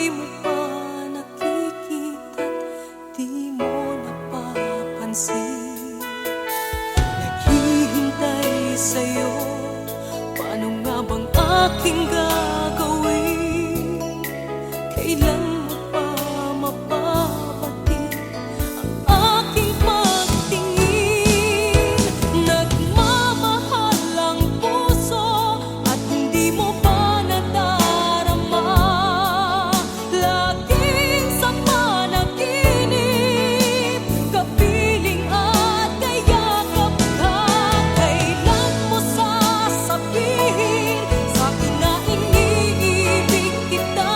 mo pa nakikita, di mo napapansin. Naghihintay sa'yo, paano nga bang aking gagawin? Kailan mo pa mapapatid ang aking pagtingin? Nagmamahal ang puso at hindi mo pa nadarama. Laging sa panaginip, kapiling at kayakap ka. Kailan mo sasabihin sa'kin na iniibig kita?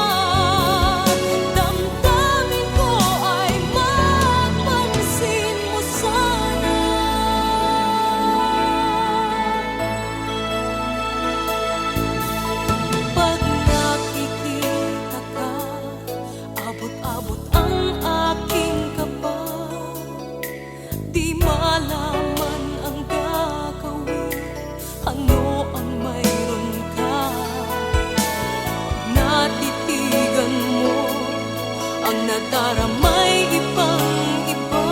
Damdamin ko ay mapansin mo sana. Pag nakikita ka, abot-abot ang aking kaba. Di malaman ang gagawin, ano ang mayroon ka. Natitigan mo ang nadaramay ibang-iba.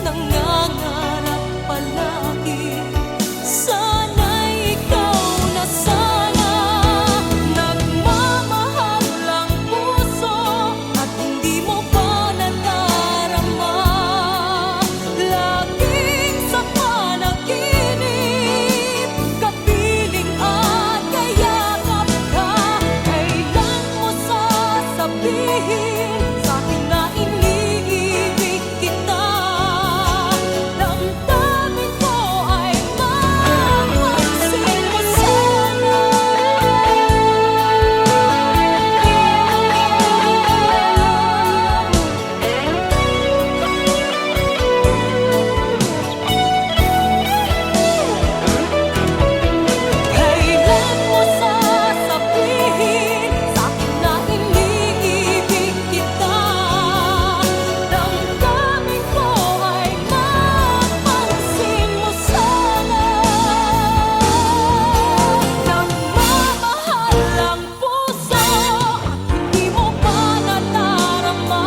Nangangarap palagi, sana'y ikaw na sana. Nagmamahal ang puso at hindi mo pa nadarama. Laging sa panaginip, kapiling at kayakap ka. Kailan mo sasabihin sa'kin na iniibig kita? Damdamin ko ay mapansin mo sana. Kailan mo sasabihin sa'kin na iniibig kita? Damdamin ko ay mapansin mo sana. Nagmamahal ang puso at hindi mo pa nadarama.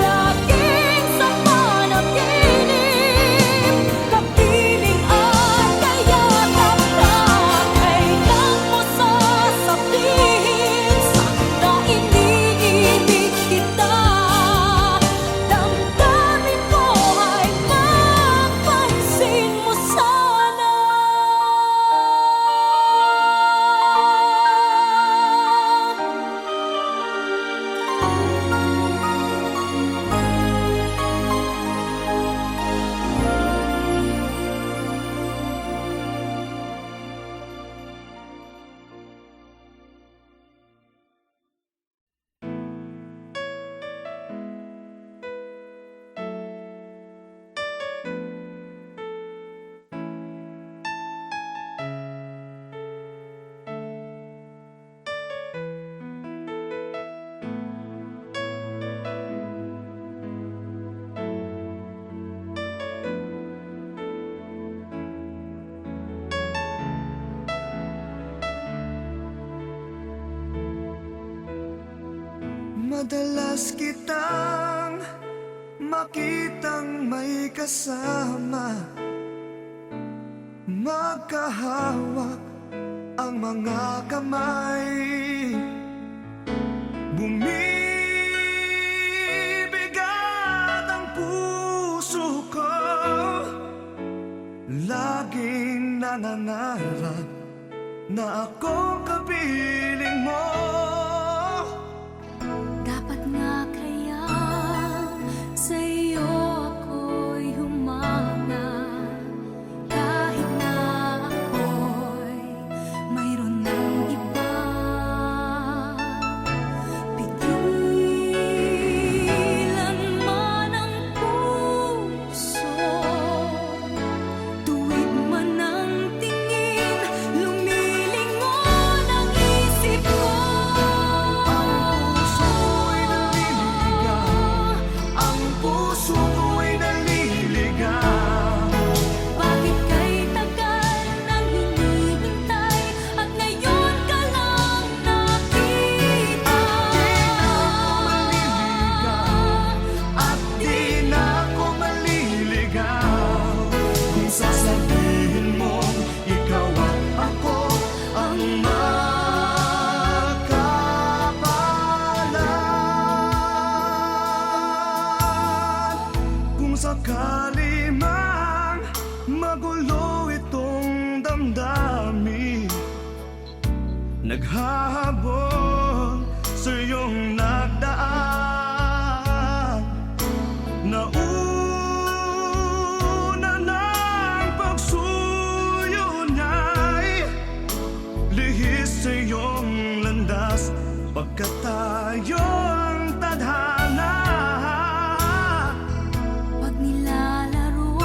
Laging sa panaginip, kapiling at kayakap ka. Kailan mo sasabihin sa'kin na iniibig kita? Damdamin ko ay mapansin mo sana. Madalas kitang makitang may kasama, magkahawak ang mga kamay. Bumibigat ang puso ko, laging nangangarap na ako kapiling mo. Dapat nga kaya sa'yo ako'y humanga, kahit na ako'y mayroon ng iba. Pigilan man ang puso, tuwid man ang tingin, lumilingon ang hahabol sa iyong nagdaan. Nauna ng pagsuyo niya'y lihis sa iyong landas, pagkat tayo ang tadhana. Pag nilalaro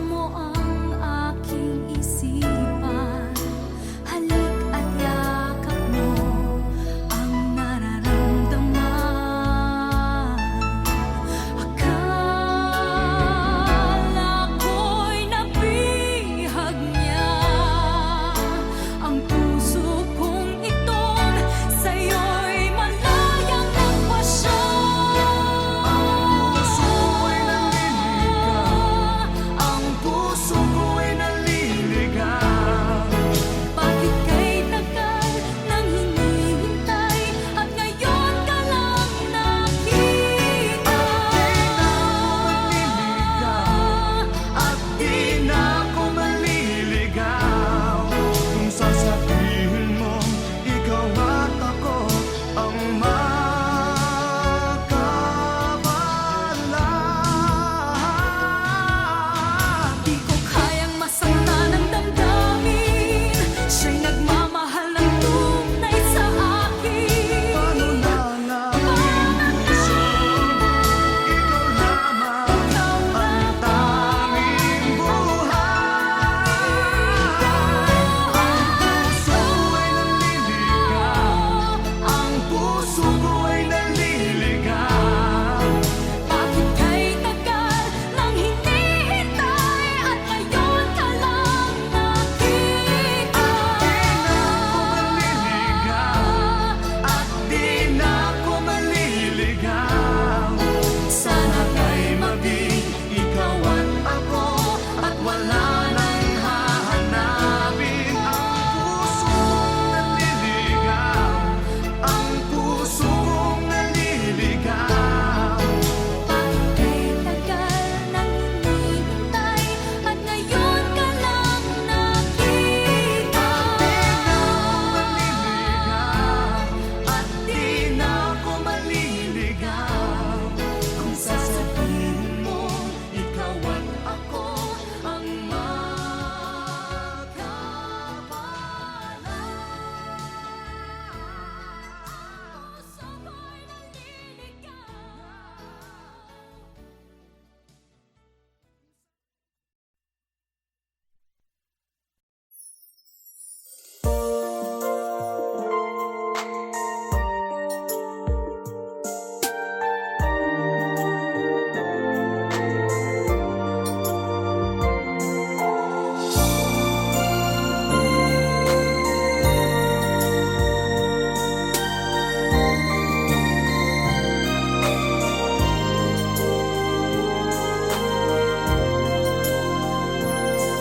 mo ang aking isipan, halik at yakap mo ang nararamdaman. Akala ko'y nabihag niya ang puso kong itong sa'yo'y malayang nagpasya. Ang puso ko'y naliligaw. Bakit kay tagal nang hinihintay at ngayon ka lang nakita? At di na ako maliligaw kung sasabihin mo ikaw at ako ang magkabala. Di ko kayang masakta ng damdamin, siya'y nagmamahal ng tunay sa akin. Paano na lang ang puso? Ikaw lamang ang tanging buhay. Ang puso ko ay naliligaw. Bakit kay tagal nang hinihintay at ngayon ka lang nakita? At di na ako maliligaw. Sana kay maging ikaw at ako, at wala nang hahanapin. Ang puso kong naliligaw. Bakit kay tagal nang hinihintay at ngayon ka lang nakita? At di na ako maliligaw kung sasabihin mo ikaw at ako ang magkabala. Puso ko'y naliligaw.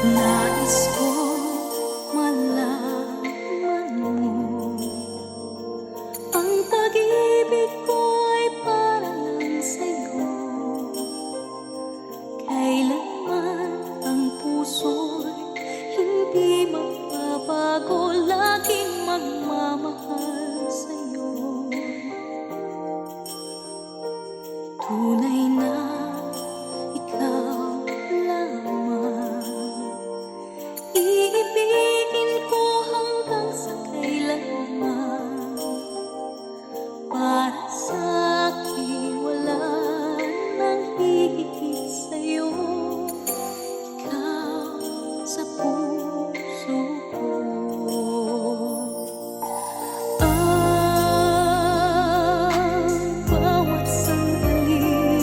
Nais ko malaman mo ang pag-ibig ko'y para lang sa'yo. Kailanman ang puso'y hindi magbabago, laging magmamahal sa'yo. Tunay na ikaw lamang, iibigin ko hanggang sa kailanman. Para sa akin wala nang hihigit sa'yo, ikaw sa puso ko. Ang bawat sandali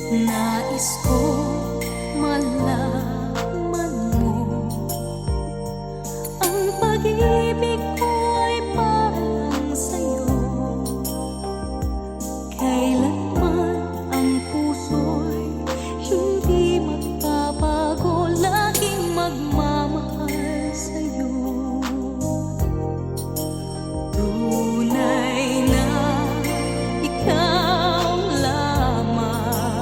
Nais ko malaman mo, ang pag-ibig ko ay para lang sa'yo. Kailanman ang puso'y hindi magbabago, laging magmamahal sa'yo. Tunay na ikaw lamang,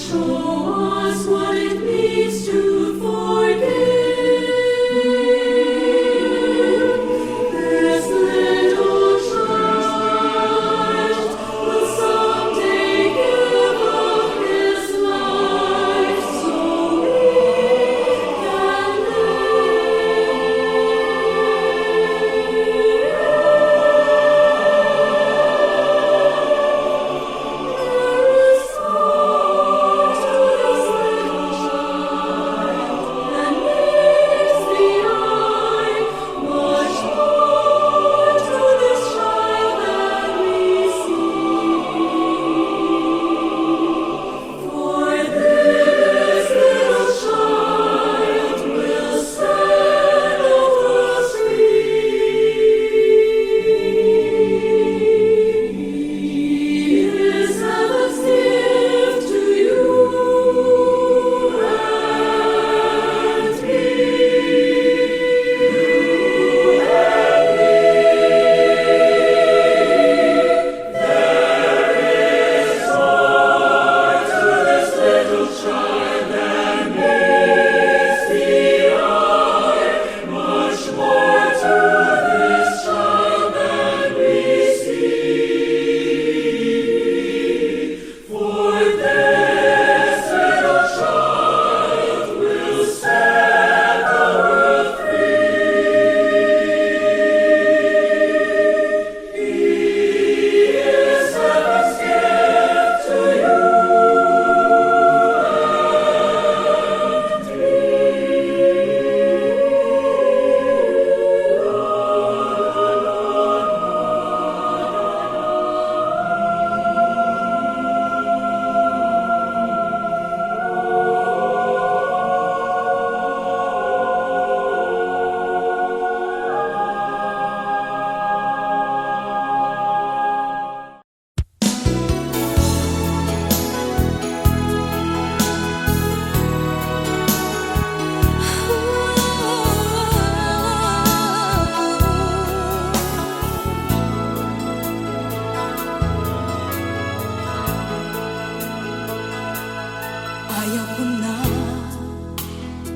Show us what it means to forgive. This little child will someday give up his life so we can ayaw ko na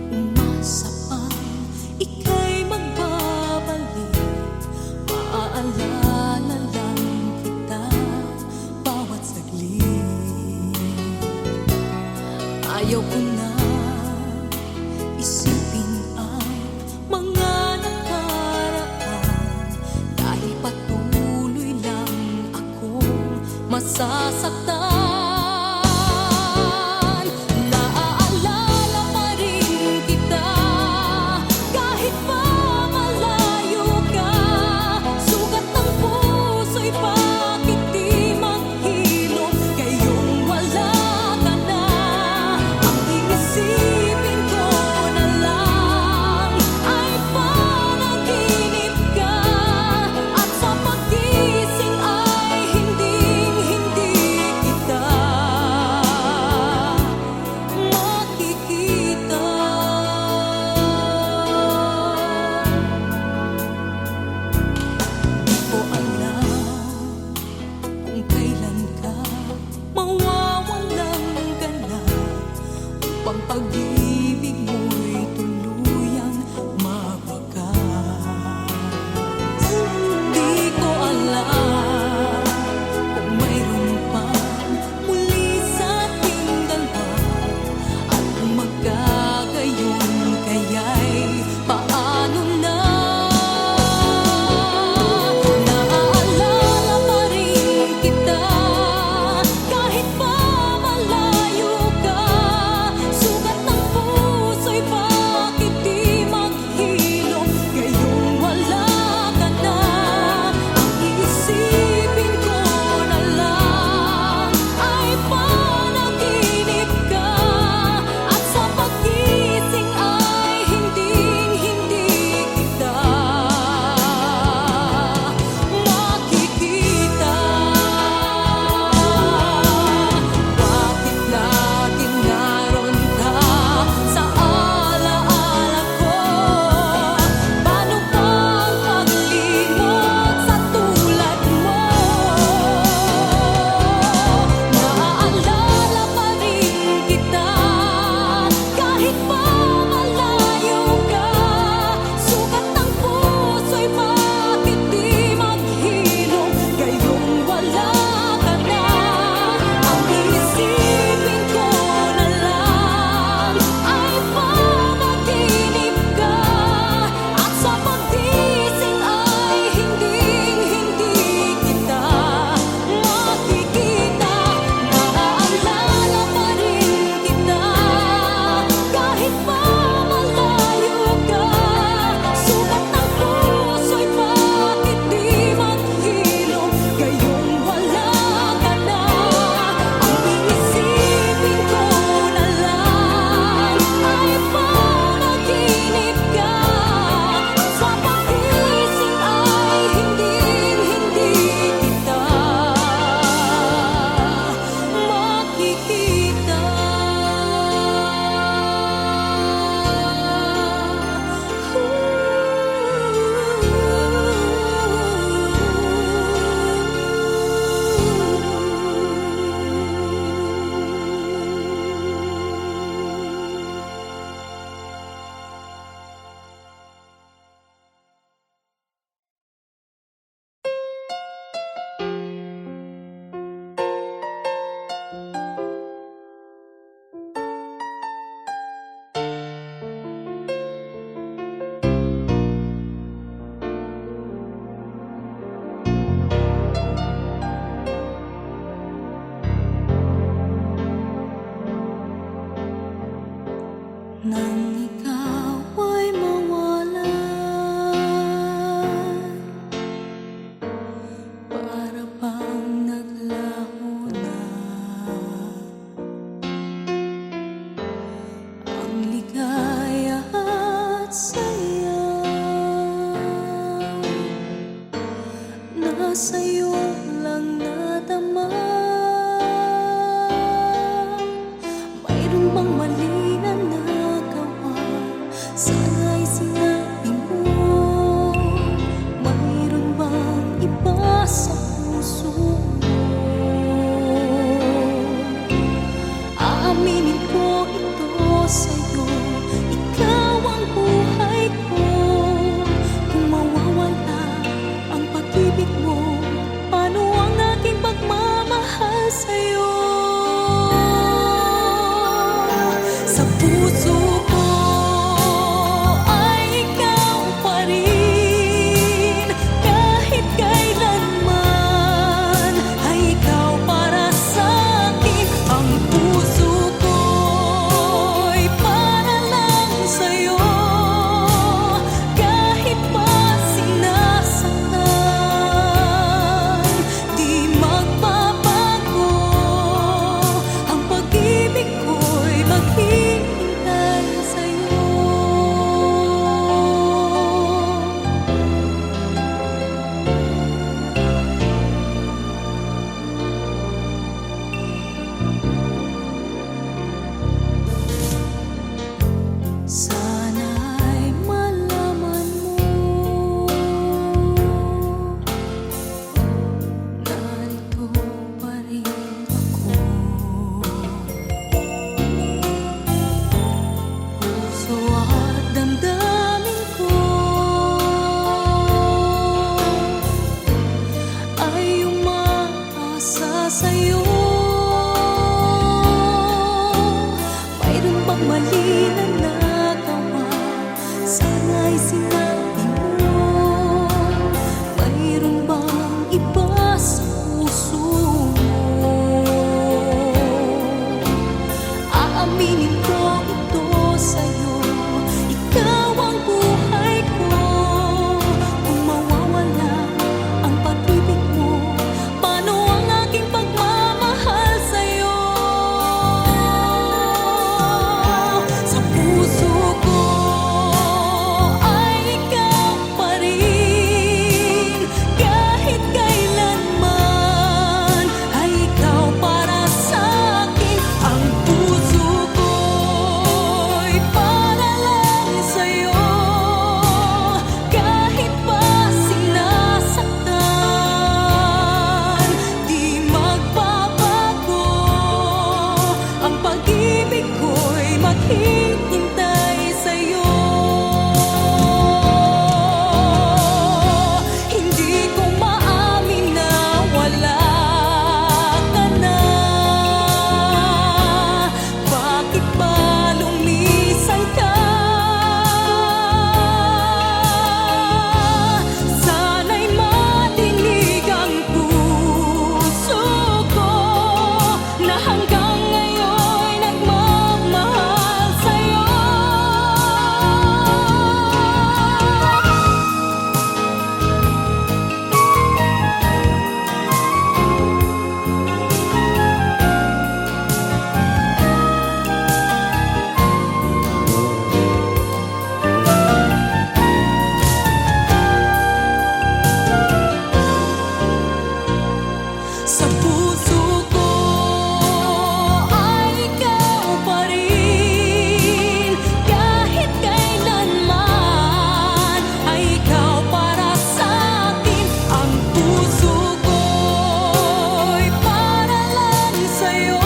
umasa pang ika'y magbabalik. Maaalala lang kita bawat saglit. Ayaw ko na isipin ang mga nakaraan, dahil patuloy lang akong masasaktan. Pag-ibig mo'y tuluyang mawakas. Di ko alam kung mayroon pang muli sa ating dalawa, at kung magkagayon kaya'y paano na. Naaalala pa rin kita kahit pa malayo ka. Sugat ng nang ikaw ay mawalay. Para bang naglaho na ang ligaya at saya na sa'yo lang nadama. Mayroon bang mali na nagawa? Sana'y sinabi mo. Mayroon bang iba sa puso mo? Aaminin ko ito sa'yo, ikaw ang buhay ko. Kung mawawala ang pag-ibig mo, paano ang aking pagmamahal sa'yo? Sa puso ko ay ikaw pa rin. Kahit kailanman ay ikaw para sa'kin. Ang puso ko'y para lang sa'yo. Kahit pa sinasaktan, di magbabago. Ang pag-ibig ko'y maghihintay sa'yo. Sana'y malaman mo, narito pa rin ako. Puso at damdamin ko ay umaasa sa'yo. Mayroon bang mali na nagawa? Sana'y sinabi mo. Mayroon bang iba sa puso mo? Aaminin ko ito sa'yo, ikaw ang buhay ko. Kung mawawala ang pag-ibig mo, paano ang aking pagmamahal sa'yo? Sa puso ko ay ikaw pa rin. Kahit kailanman ay ikaw para sa'kin. Ang puso ko'y para lang sa'yo. Kahit pa sinasaktan, di magbabago. Ang pag-ibig ko'y maghihintay sa'yo. Hindi ko maamin na wala ka na. Bakit ba lumisan ka? Sana'y madinig ang puso ko na hanggang ngayon'y nagmamahal sa'yo. Sa puso ko ay ikaw pa rin. Kahit kailanman ay ikaw para sa'kin. Ang puso ko'y para lang sa'yo.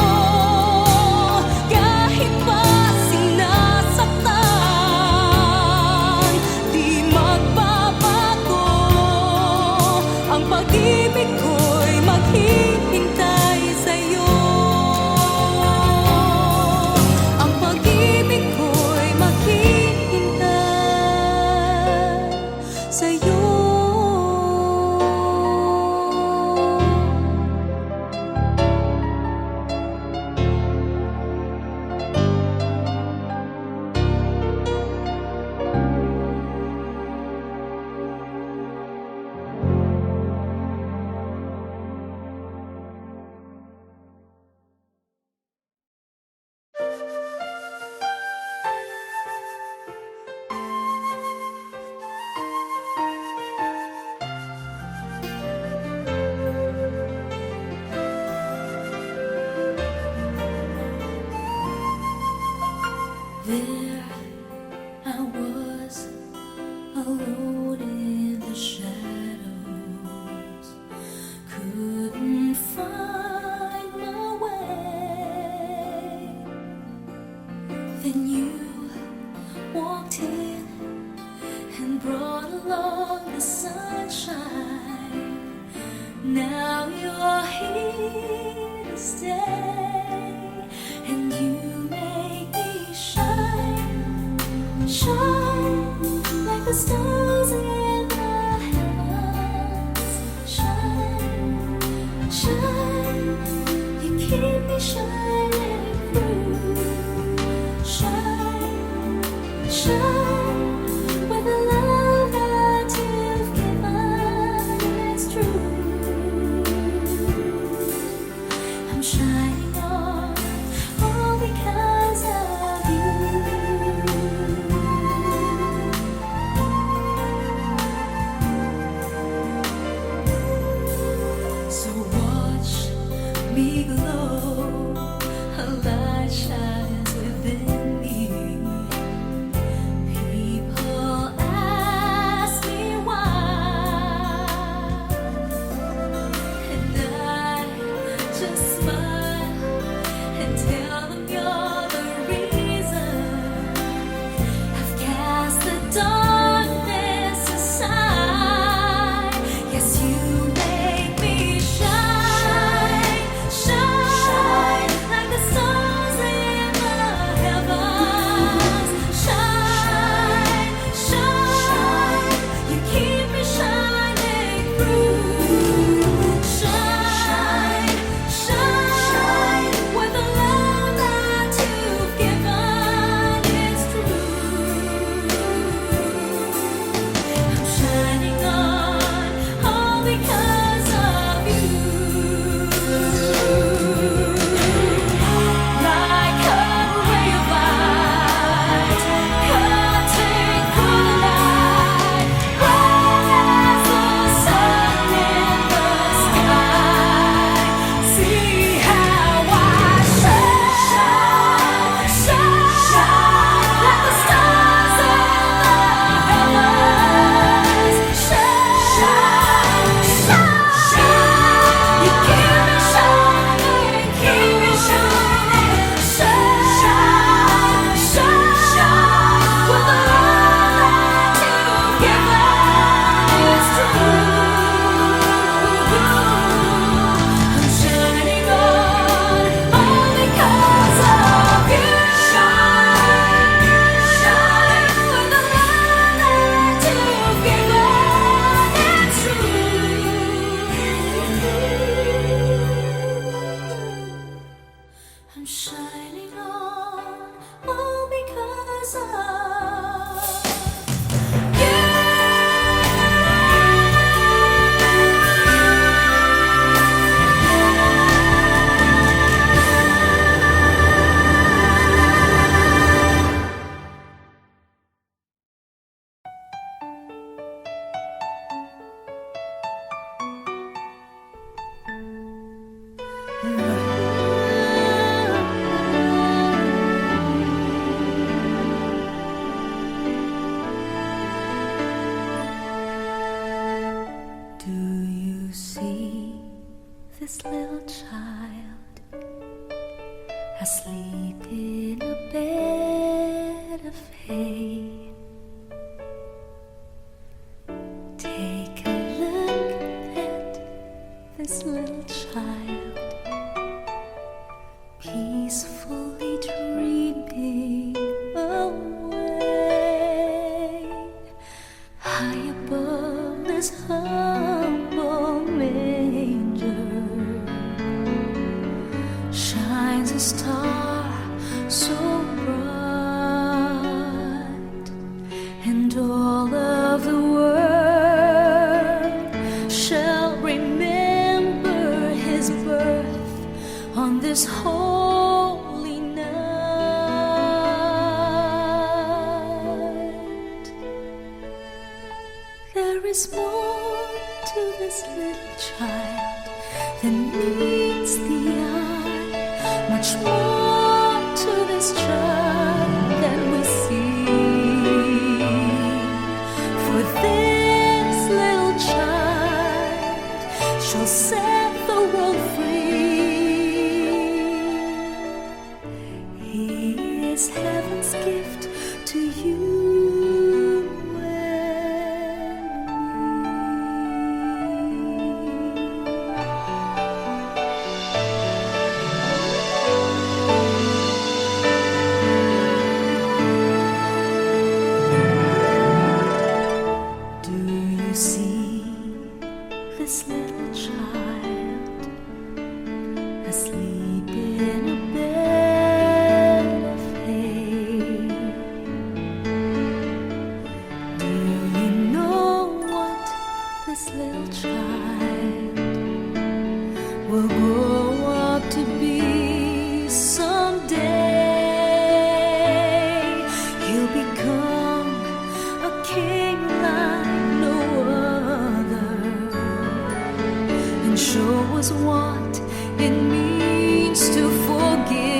Kahit pa sinasaktan, di magbabago. Ang pag-ibig ko'y maghihintay sa'yo. Ang pag-ibig ko'y maghihintay sa'yo. There I was, alone in the shadows, couldn't find my way. Then you walked in and brought along the sunshine. Now you're here to stay, and you make me shine, shine like the stars in the heavens. Shine, shine, you keep me shining through. Shine, shine, with the love that you've given, it's true. I'm shining on, all because of you. So watch me glow, a light shines within me. People ask me why, and I just smile and tell them you're the reason. I've cast the darkness aside. Yes, you make me shine, shine like the stars in the heavens. Shine, shine, you keep me shining through. Shine, shine, with the love that you've given, it's true. I'm shining on, all because of you. Like a ray of light, cutting through the night, bright as the sun in the sky. See how I shine, shine like the stars in the heavens. Shine, shine, you keep me shining, keep me shining. Shine, shine, with the love that you've given, it's true. I'm shining on, all because of you. Shine, shine, with the love that you've given, it's true. I'm shining on, all because of you. Do you see this little child asleep in a bed of hay? Take a look at this little child, peacefully dreaming away. High above this humble manger shines a star so bright, and all of the world shall remember his birth on this holy night. There is more to this little child than meets the eye, much more to this child than He is heaven's gift to you and me. Do you see this little child asleep in a bed of hay? Do you know what this little child will grow up to be someday? He'll become a king like no other and show us what it means to forgive.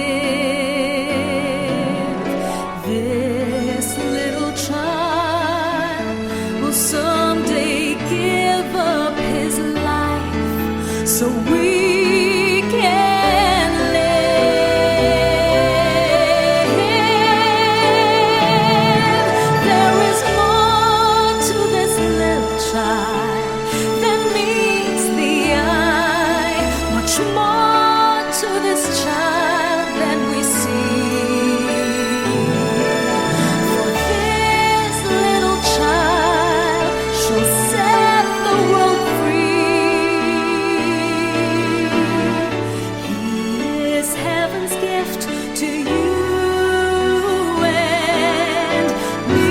This little child will someday give up his life so we can live. There is more to this little child than meets the eye, much more to this child than we see. For this little child shall set the world free. He is heaven's gift to you and me.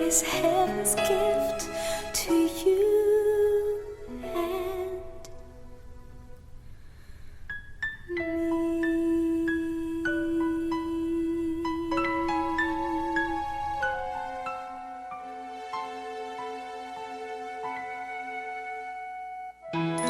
Is heaven's gift to you and me.